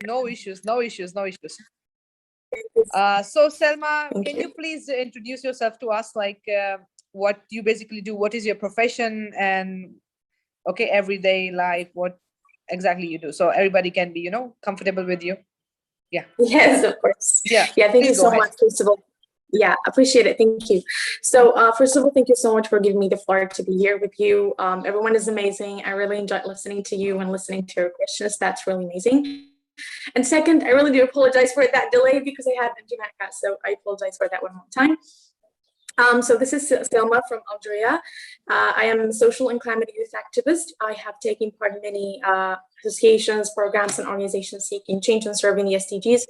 No issues, no issues, no issues. So Selma, can you please introduce yourself to us, like what you basically do, what is your profession, and okay, everyday life, what exactly you do, so everybody can be, comfortable with you. Yeah. Yes, of course. Yeah. Thank you so much, first of all. Yeah, appreciate it. Thank you. So first of all, thank you so much for giving me the floor to be here with you. Everyone is amazing. I really enjoyed listening to you and listening to your questions. That's really amazing. And second, I really do apologize for that delay because I had internet cut, so I apologize for that one more time. So this is Selma from Algeria. I am a social and climate youth activist. I have taken part in many associations, programs, and organizations seeking change and serving the SDGs,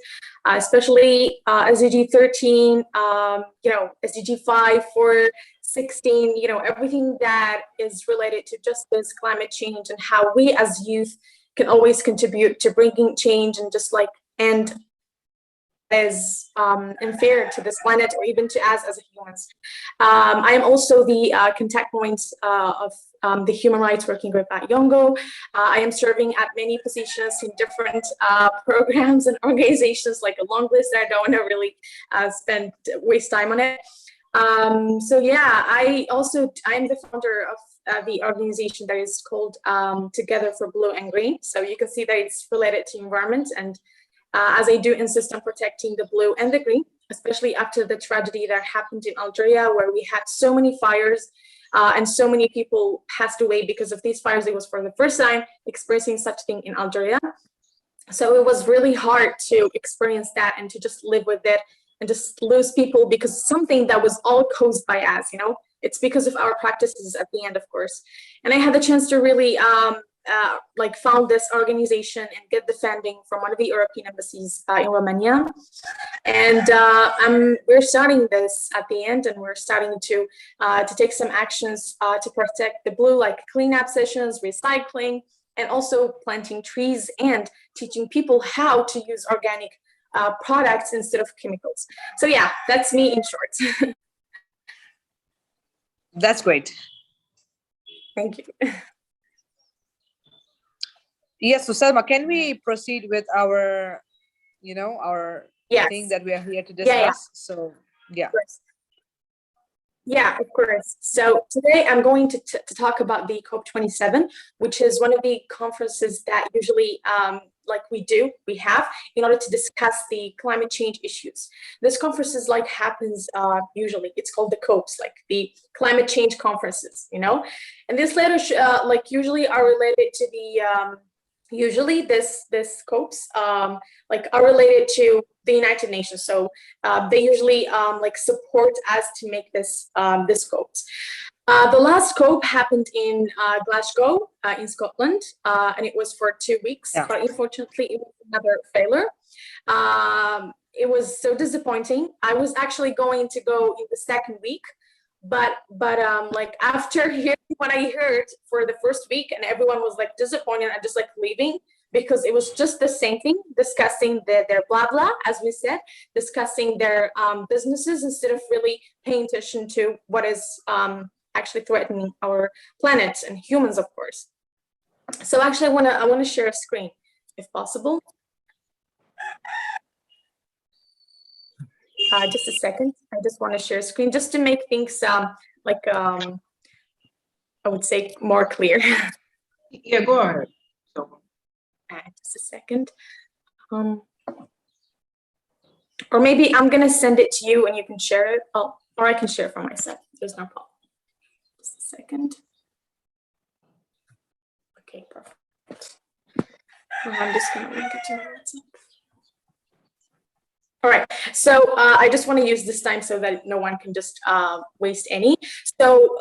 especially SDG 13, SDG 5, 4, 16, everything that is related to justice, climate change, and how we as youth can always contribute to bringing change and just like end is unfair to this planet or even to us as humans. I am also the contact points of the Human Rights Working Group at Yongo. I am serving at many positions in different programs and organizations, like a long list. I don't want to really waste time on it. So yeah, I am the founder of the organization that is called Together for Blue and Green. So you can see that it's related to environment, and as I do insist on protecting the blue and the green, especially after the tragedy that happened in Algeria, where we had so many fires and so many people passed away because of these fires. It was for the first time experiencing such thing in Algeria. So it was really hard to experience that and to just live with it and just lose people because something that was all caused by us, it's because of our practices at the end, of course. And I had the chance to really found this organization and get the funding from one of the European embassies in Romania. And we're starting this at the end, and we're starting to take some actions to protect the blue, like cleanup sessions, recycling, and also planting trees and teaching people how to use organic products instead of chemicals. So yeah, that's me in short. That's great. Thank you. Yes, so Selma, can we proceed with our, our thing that we are here to discuss? Yeah. So, yeah. Yeah, of course. So today I'm going to talk about the COP27, which is one of the conferences that usually we have in order to discuss the climate change issues. This conference is happens usually, it's called the COPs, like the climate change conferences, and these letters usually are related to the usually this COPs are related to the United Nations. So they usually support us to make this COPs. The last COP happened in Glasgow in Scotland, and it was for 2 weeks, but unfortunately it was another failure. It was so disappointing. I was actually going to go in the second week, but after hearing what I heard for the first week, and everyone was disappointed and just leaving, because it was just the same thing, discussing their blah blah, as we said, discussing their businesses instead of really paying attention to what is actually threatening our planet and humans, of course. So actually I want to share a screen if possible. Just a second. I just want to share a screen just to make things I would say more clear. Yeah, go ahead. Just a second. Or maybe I'm gonna send it to you and you can share it. Oh, or I can share it for myself. There's no problem. Just a second. Okay, perfect. I'm just gonna link it to my WhatsApp. All right, so I just want to use this time so that no one can just waste any. So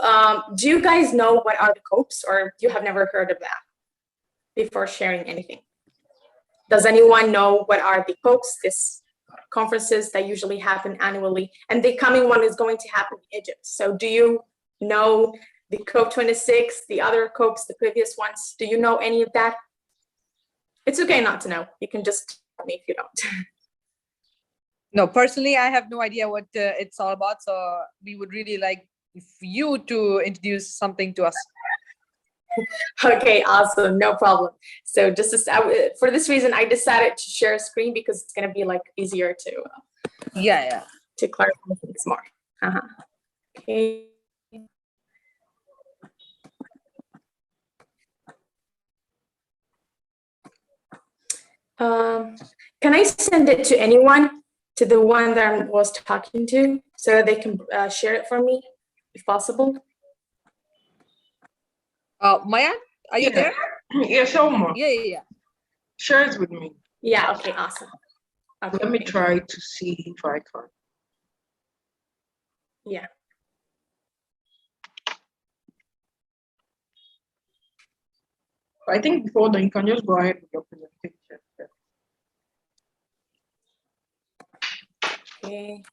do you guys know what are the COPs, or you have never heard of that before sharing anything? Does anyone know what are the COPs, these conferences that usually happen annually? And the coming one is going to happen in Egypt. So do you know the COP26, the other COPs, the previous ones? Do you know any of that? It's okay not to know. You can just tell me if you don't. No, personally, I have no idea what it's all about. So we would really like you to introduce something to us. Okay, awesome, no problem. So just for this reason, I decided to share a screen because it's gonna be like easier Yeah. to clarify things more. Okay. Can I send it to anyone, to the one that I was talking to, so they can share it for me, if possible? Maya, are you there? Yeah, Selma, Yeah. share it with me. Yeah, okay, awesome. Okay, Let me thank you. try to see if I can. Yeah. I think before then, you can just go ahead with your presentation. Okay.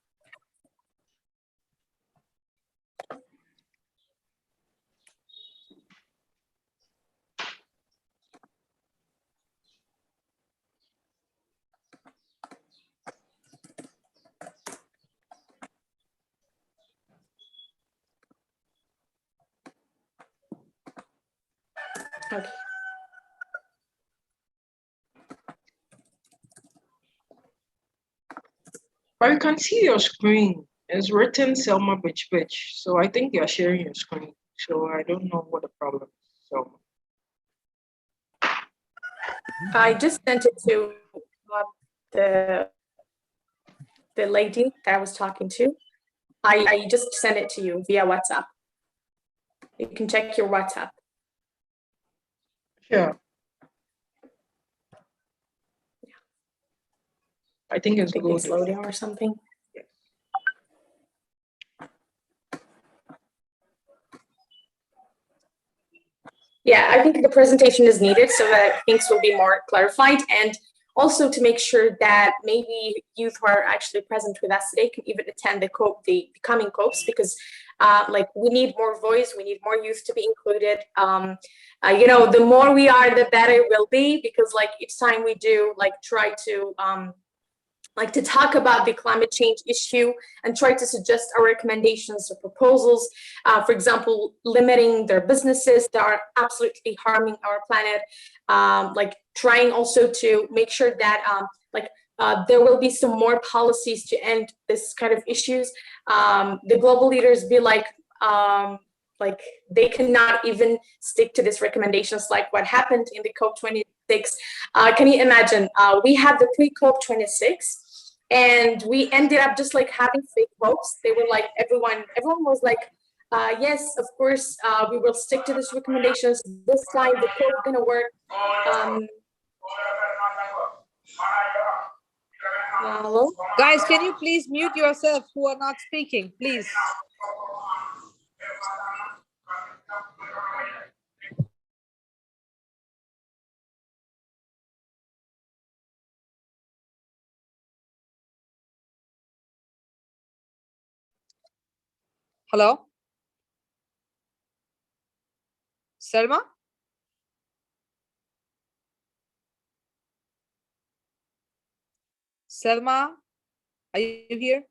Okay. But you can see your screen. It's written Selma Bitch Bitch. So I think you're sharing your screen. So I don't know what the problem is. So I just sent it to the lady that I was talking to. I just sent it to you via WhatsApp. You can check your WhatsApp. sure. I think I it's think good. it's loading or something. Yes. Yeah, I think the presentation is needed so that things will be more clarified, and also to make sure that maybe youth who are actually present with us today can even attend the becoming COPs, because like we need more voice, we need more youth to be included. The more we are, the better it will be, because like each time we do like try to talk about the climate change issue and try to suggest our recommendations or proposals. For example, limiting their businesses that are absolutely harming our planet. Like trying also to make sure that there will be some more policies to end this kind of issues. The global leaders be like they cannot even stick to these recommendations, like what happened in the COP26. Can you imagine? We had the pre-COP26, and we ended up just like having fake votes. They were like, everyone was like, yes, of course, we will stick to these recommendations. This time the COP is gonna work. Hello? Guys, can you please mute yourself who are not speaking, please? Hello? Selma? Selma, are you here?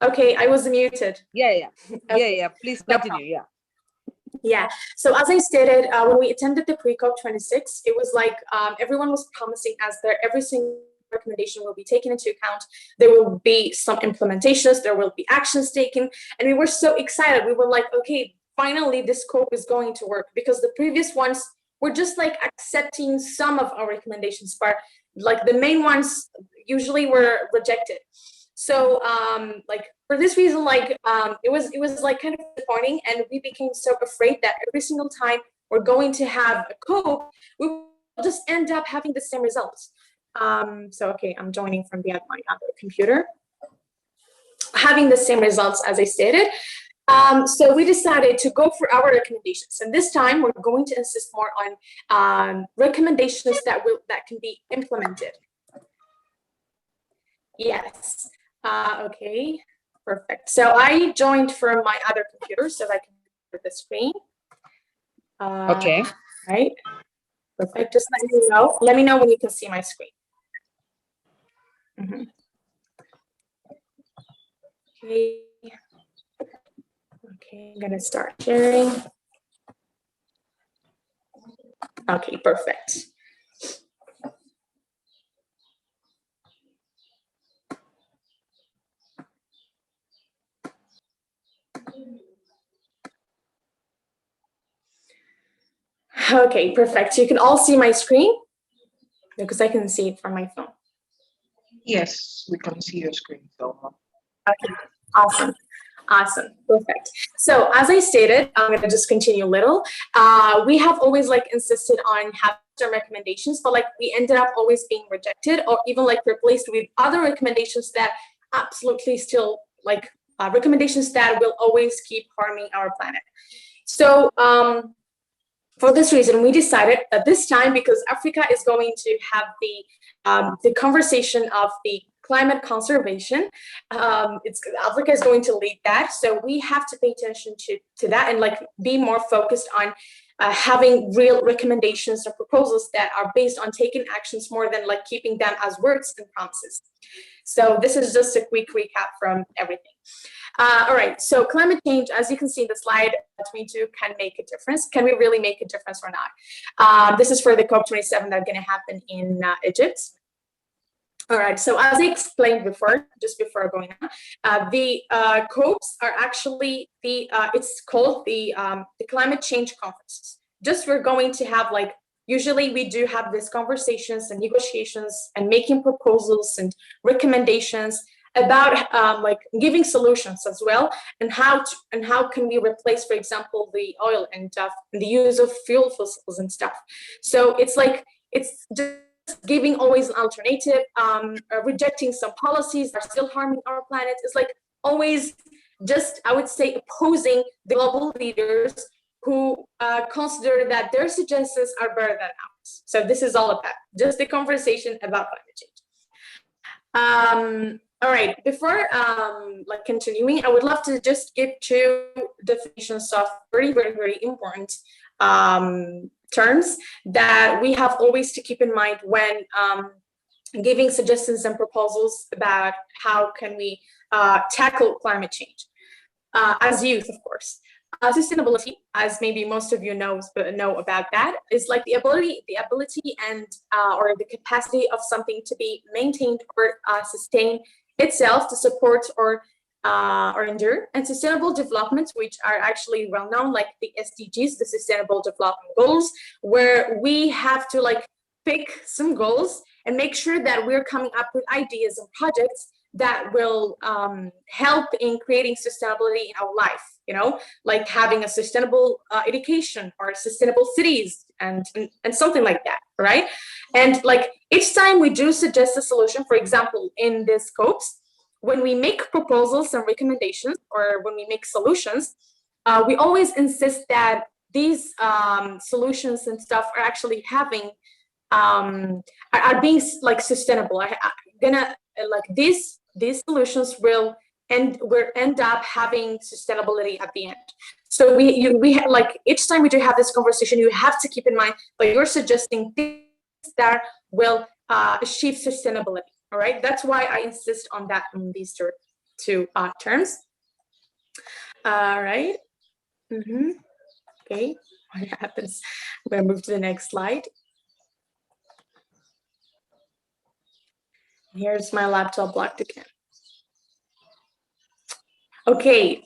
Okay, I was muted. Yeah. Okay. Yeah. Please No continue. Yeah. Yeah. So as I stated, when we attended the pre-COP26, it was like everyone was promising us that every single recommendation will be taken into account. There will be some implementations, there will be actions taken, and we were so excited. We were like, okay, finally this COP is going to work, because the previous ones were just like accepting some of our recommendations, but like the main ones usually were rejected. So for this reason, it was like kind of disappointing, and we became so afraid that every single time we're going to have a COP, we will just end up having the same results. So okay, I'm joining from my other computer. Having the same results as I stated. So we decided to go for our recommendations, and this time we're going to insist more on recommendations that can be implemented. Yes. Okay, perfect. So I joined from my other computer so that I can see the screen. Okay. Right. Perfect. Just let me know. Let me know when you can see my screen. Okay. Okay, I'm gonna start sharing. Okay, perfect. Okay, perfect. So you can all see my screen because I can see it from my phone. Yes, we can see your screen, Thelma. Okay, awesome. Awesome, perfect. So as I stated, I'm gonna just continue a little. We have always like insisted on having some recommendations, but like we ended up always being rejected or even like replaced with other recommendations that absolutely still like recommendations that will always keep harming our planet. So for this reason, we decided that this time, because Africa is going to have the conversation of the climate conservation, Africa is going to lead that. So we have to pay attention to that and like be more focused on having real recommendations or proposals that are based on taking actions more than like keeping them as words and promises. So this is just a quick recap from everything. All right, so climate change, as you can see in the slide, we do can make a difference. Can we really make a difference or not? This is for the COP27 that's going to happen in Egypt. All right, so as I explained before, just before going on, the COPs are actually it's called the climate change conferences. Just we're going to have like, usually we do have these conversations and negotiations and making proposals and recommendations about like giving solutions as well, and how can we replace, for example, the oil and the use of fuel fossils and stuff. So it's like, it's just giving always an alternative, rejecting some policies that are still harming our planet. It's like always just, I would say, opposing the global leaders who consider that their suggestions are better than ours. So this is all about just the conversation about climate change. All right, before like continuing, I would love to just give two definitions of very, very, very important terms that we have always to keep in mind when giving suggestions and proposals about how can we tackle climate change. As youth, of course. Sustainability, as maybe most of you know about that, is like the ability and or the capacity of something to be maintained or sustain itself, to support or endure. And sustainable development, which are actually well known, like the SDGs, the Sustainable Development Goals, where we have to like pick some goals and make sure that we're coming up with ideas and projects that will help in creating sustainability in our life, you know, like having a sustainable education or sustainable cities and something like that, right? And like each time we do suggest a solution, for example, in the scopes, when we make proposals and recommendations or when we make solutions, we always insist that these solutions and stuff are actually having, are being like sustainable. I'm gonna like these solutions will end up having sustainability at the end. So we have, like each time we do have this conversation, you have to keep in mind that you're suggesting things that will achieve sustainability. All right, that's why I insist on that in these two terms. All right. Okay, what happens? I'm gonna move to the next slide. Here's my laptop blocked again. Okay,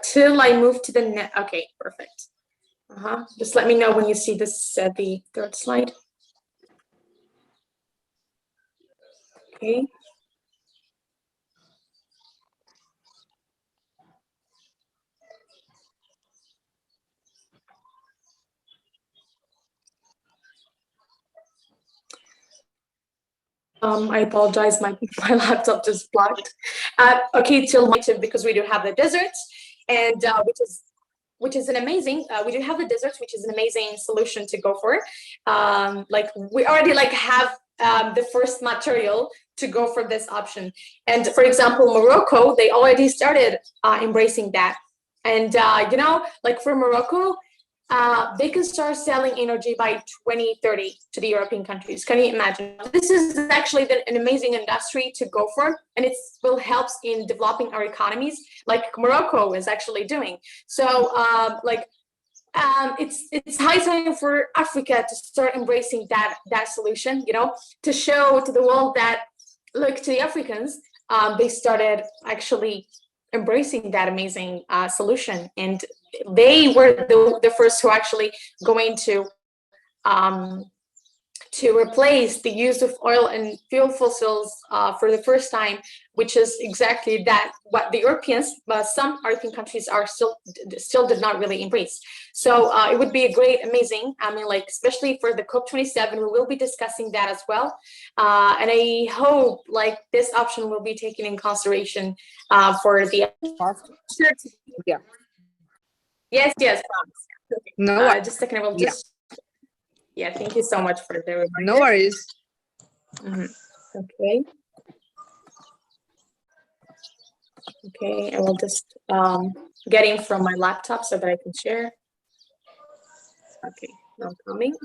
till I move to the next. Okay, perfect. Just let me know when you see this, the third slide. Okay. I apologize, my laptop just blocked. Okay, till because we do have the deserts, and which is an amazing. We do have the deserts, which is an amazing solution to go for. Like we already like have the first material to go for this option. And for example, Morocco, they already started embracing that. And you know, like for Morocco, they can start selling energy by 2030 to the European countries. Can you imagine? This is actually an amazing industry to go for, and it will help in developing our economies, like Morocco is actually doing. So, like it's high time for Africa to start embracing that solution, to show to the world that, look, to the Africans, they started actually embracing that amazing solution, and they were the first who actually going to replace the use of oil and fuel fossils for the first time, which is exactly that what the Europeans, some European countries are still did not really embrace. So it would be a great, amazing, I mean, like, especially for the COP27, we will be discussing that as well. And I hope like this option will be taken in consideration for the. Yeah. Yes. No, just a second, I will just. Yeah, thank you so much for the reminder. no worries. Okay. Okay, I will just get in from my laptop so that I can share. Okay, now coming.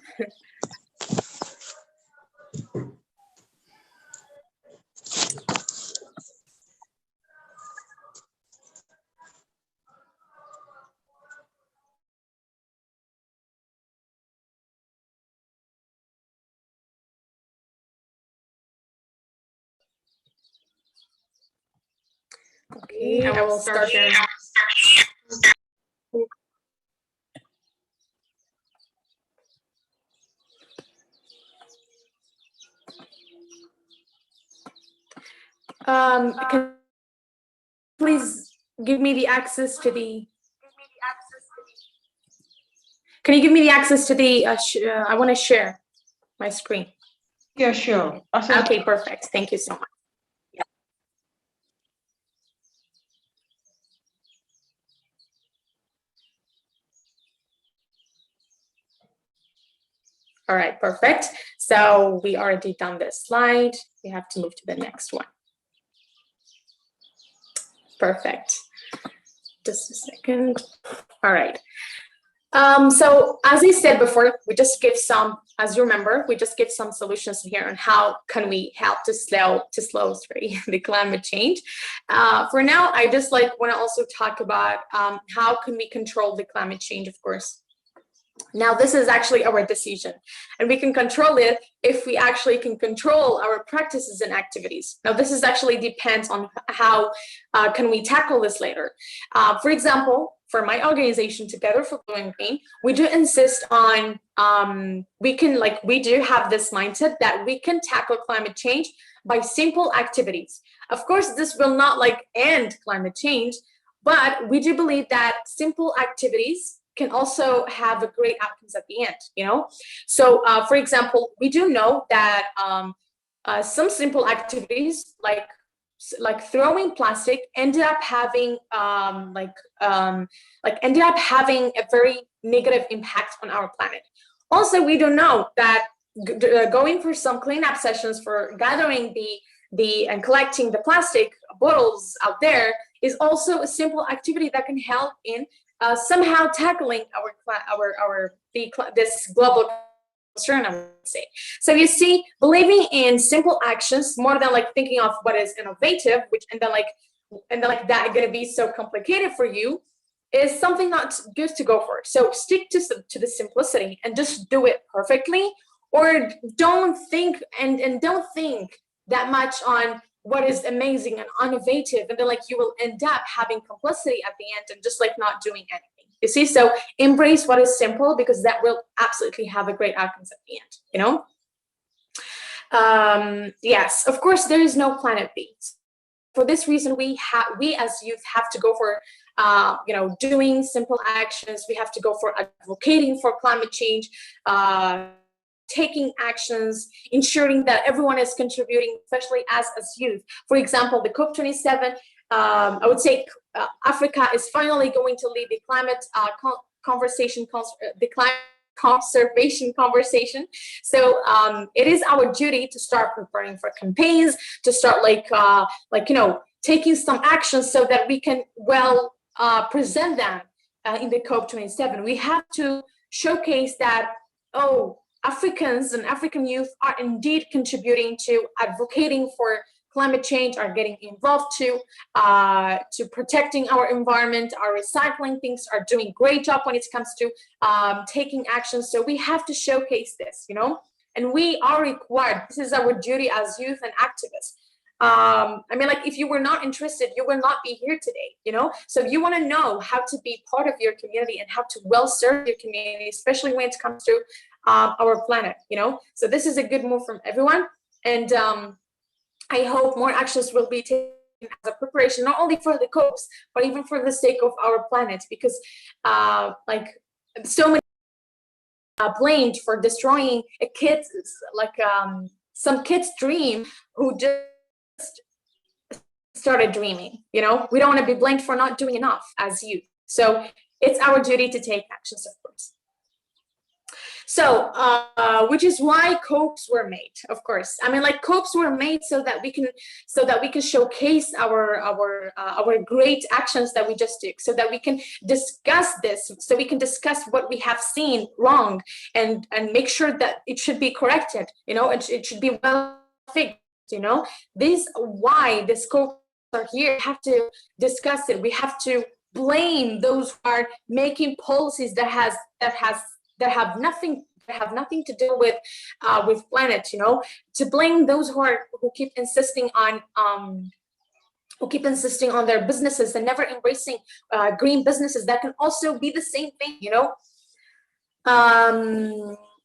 Okay, I will start sharing. Can please give me the access to the. Can you give me the access to the? I want to share my screen. Yeah, sure. Okay, perfect. Thank you so much. Yeah. All right, perfect. So we already done this slide. We have to move to the next one. Perfect. Just a second. All right. So as I said before, we just give some, as you remember, we just give some solutions here on how can we help to slow the climate change. For now, I just want to also talk about how can we control the climate change, of course. Now, this is actually our decision, and we can control it if we actually can control our practices and activities. Now, this is actually depends on how can we tackle this later. For example, for my organization, Together for Blue and Green, we do insist on we do have this mindset that we can tackle climate change by simple activities. Of course, this will not end climate change, but we do believe that simple activities can also have a great outcomes at the end, So, for example, we do know that some simple activities like throwing plastic ended up having having a very negative impact on our planet. Also, we do know that going for some cleanup sessions for gathering and collecting the plastic bottles out there is also a simple activity that can help in somehow tackling this global concern, I would say. So you see, believing in simple actions more than thinking of what is innovative, and then that going to be so complicated for you, is something not good to go for. So stick to the simplicity and just do it perfectly, or don't think and don't think that much on what is amazing and innovative, and then you will end up having complicity at the end and just not doing anything. You see, so embrace what is simple, because that will absolutely have a great outcomes at the end. Yes, of course, there is no planet B. For this reason, we as youth have to go for doing simple actions. We have to go for advocating for climate change, taking actions, ensuring that everyone is contributing, especially as youth. For example, the COP27, I would say Africa is finally going to lead the climate conversation, the climate conservation conversation. So it is our duty to start preparing for campaigns, to start taking some actions so that we can present them in the COP27. We have to showcase that, Africans and African youth are indeed contributing to advocating for climate change are getting involved to protecting our environment, are recycling things, are doing great job when it comes to taking action. So we have to showcase this, you know, and we are required. This is our duty as youth and activists. I mean, like, if you were not interested, you will not be here today, you know? So if you want to know how to be part of your community and how to well serve your community, especially when it comes to our planet, you know? So this is a good move from everyone. And I hope more actions will be taken as a preparation, not only for the COPs, but even for the sake of our planet, because like, so many blamed for destroying a kid's, like some kid's dream who just started dreaming, you know? We don't want to be blamed for not doing enough as youth. So it's our duty to take actions, of course. So, which is why COPs were made, of course. I mean, like, COPs were made so that we can showcase our great actions that we just took, so that we can discuss this, so we can discuss what we have seen wrong, and make sure that it should be corrected. You know, it should be well fixed. You know, this why the COPs are here. We have to discuss it. We have to blame those who are making policies that have nothing to do with planet, you know, to blame those who keep insisting on their businesses and never embracing green businesses that can also be the same thing, you know.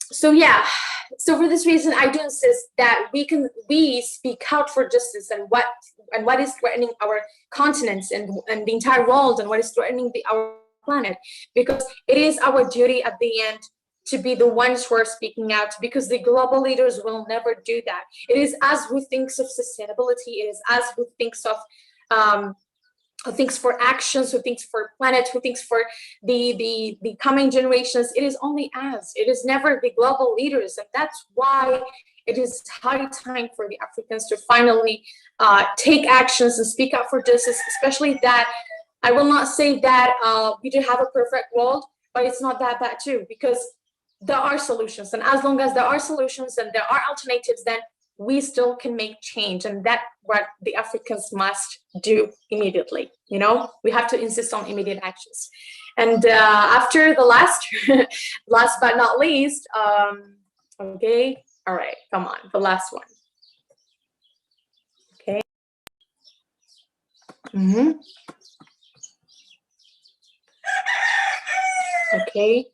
So yeah, so for this reason, I do insist that we speak out for justice and what is threatening our continents and the entire world, and what is threatening our planet, because it is our duty at the end to be the ones who are speaking out, because the global leaders will never do that. It is us who thinks of sustainability. It is us who thinks of who thinks for actions, who thinks for planet, who thinks for the coming generations. It is only us. It is never the global leaders, and that's why it is high time for the Africans to finally take actions and speak out for justice. Especially that, I will not say that we do have a perfect world, but it's not that bad too, because there are solutions, and as long as there are solutions and there are alternatives, then we still can make change, and that's what the Africans must do immediately. You know, we have to insist on immediate actions. And after the last but not least, okay, all right, come on, the last one. Okay. Okay.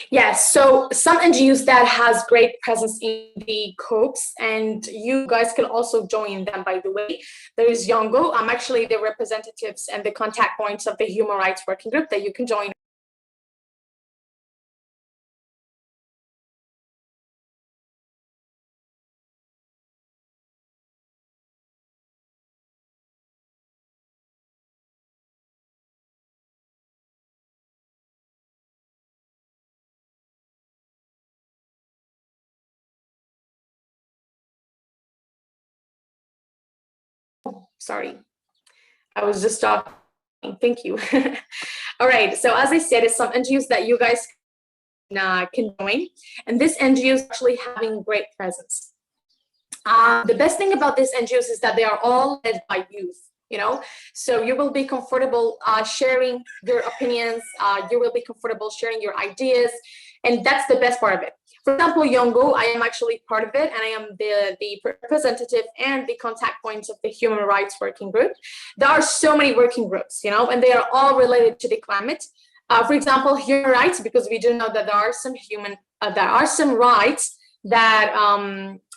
Yes, so some NGOs that has great presence in the COPs, and you guys can also join them, by the way. There is Yongo. I'm actually the representatives and the contact points of the Human Rights Working Group that you can join. Sorry, I was just talking. Thank you. All right, so as I said, it's some NGOs that you guys can join, and this NGO is actually having great presence. The best thing about these NGOs is that they are all led by youth, you know, so you will be comfortable sharing your opinions, you will be comfortable sharing your ideas, and that's the best part of it. For example, Yongo, I am actually part of it, and I am the representative and the contact points of the Human Rights Working Group. There are so many working groups, you know, and they are all related to the climate. For example, human rights, because we do know that there are some rights that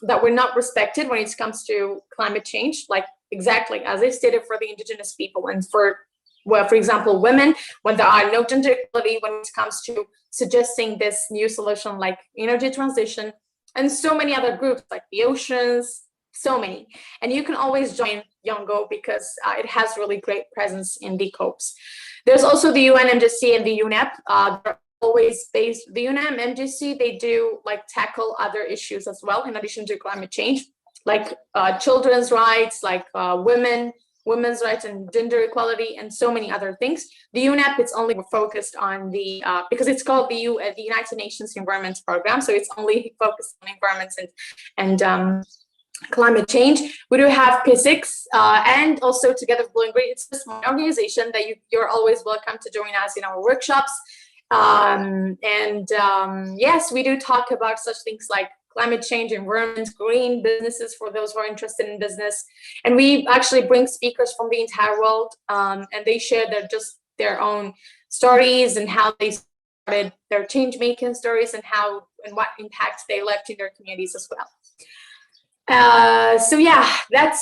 that were not respected when it comes to climate change, like exactly as I stated for the indigenous people, and for example, women, when there are no gender equality when it comes to suggesting this new solution like energy transition, and so many other groups like the oceans, so many. And you can always join Yongo because it has really great presence in the COPs. There's also the UNMGC and the UNEP. They're always based, the UNMGC, they do like tackle other issues as well in addition to climate change, like children's rights, like women, women's rights and gender equality, and so many other things. The UNEP, it's only focused on the, because it's called the United Nations Environment Program, so it's only focused on environments and climate change. We do have P6, and also Together with Blue and Green. It's a small organization that you're always welcome to join us in our workshops. Yes, we do talk about such things like climate change, environment, green businesses for those who are interested in business. And we actually bring speakers from the entire world, and they share their own stories and how they started their change-making stories and what impacts they left in their communities as well. So yeah, that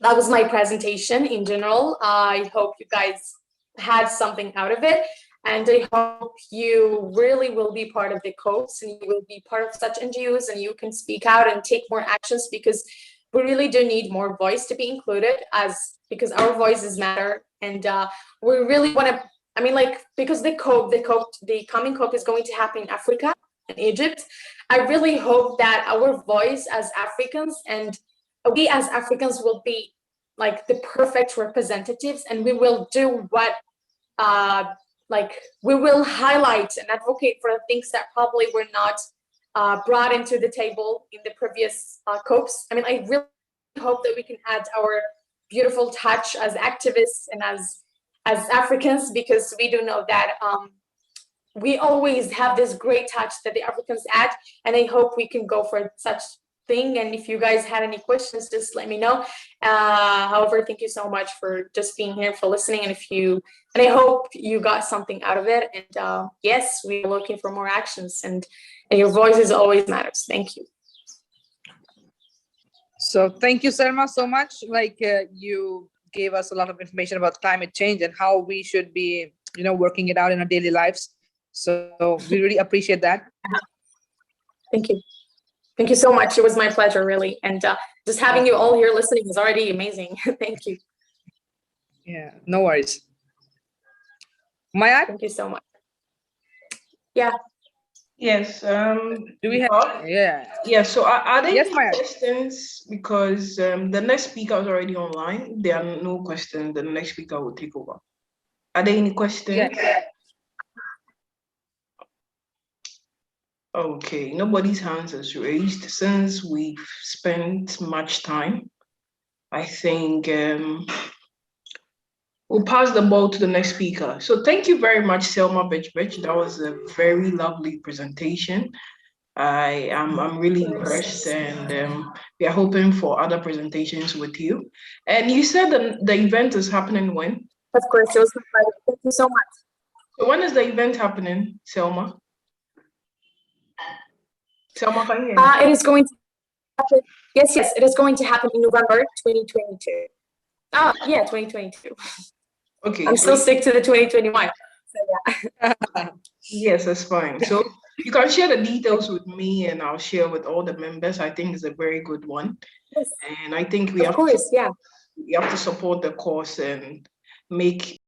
was my presentation in general. I hope you guys had something out of it, and I hope you really will be part of the COPES and you will be part of such NGOs, and you can speak out and take more actions, because we really do need more voice to be included, because our voices matter. And we really want to, I mean, like, because the coming COP is going to happen in Africa and Egypt. I really hope that our voice as Africans, and we as Africans, will be like the perfect representatives, and we will do what we will highlight and advocate for the things that probably were not brought into the table in the previous COPs. I mean, I really hope that we can add our beautiful touch as activists and as Africans, because we do know that we always have this great touch that the Africans add, and I hope we can go for such thing. And if you guys had any questions, just let me know. However, thank you so much for just being here, for listening, and I hope you got something out of it. And yes, we're looking for more actions, and your voices always matters. Thank you. So thank you, Selma, so much. Like you gave us a lot of information about climate change and how we should be, working it out in our daily lives. So we really appreciate that. Thank you. Thank you so much. It was my pleasure, really. And just having you all here listening is already amazing. Thank you. Yeah, no worries. Maya? Thank you so much. Yeah. Yes. Do we have? Yeah. Yeah. So are there Yes, any Maya. questions? Because the next speaker is already online. There are no questions. The next speaker will take over. Are there any questions? Yeah. Okay, nobody's hands is raised. Since we've spent much time, I think we'll pass the ball to the next speaker. So thank you very much, Selma Bech. That was a very lovely presentation. I'm really impressed, and we are hoping for other presentations with you. And you said the event is happening when? Of course, it was my pleasure. Thank you so much. So when is the event happening, Selma? Selma, can you hear me? It is going to happen. Yes, it is going to happen in November 2022. Oh, yeah, 2022. Okay. I'm still stick to the 2021. So yeah. Yes, that's fine. So you can share the details with me, and I'll share with all the members. I think it's a very good one. Yes. And I think we we have to support the cause and make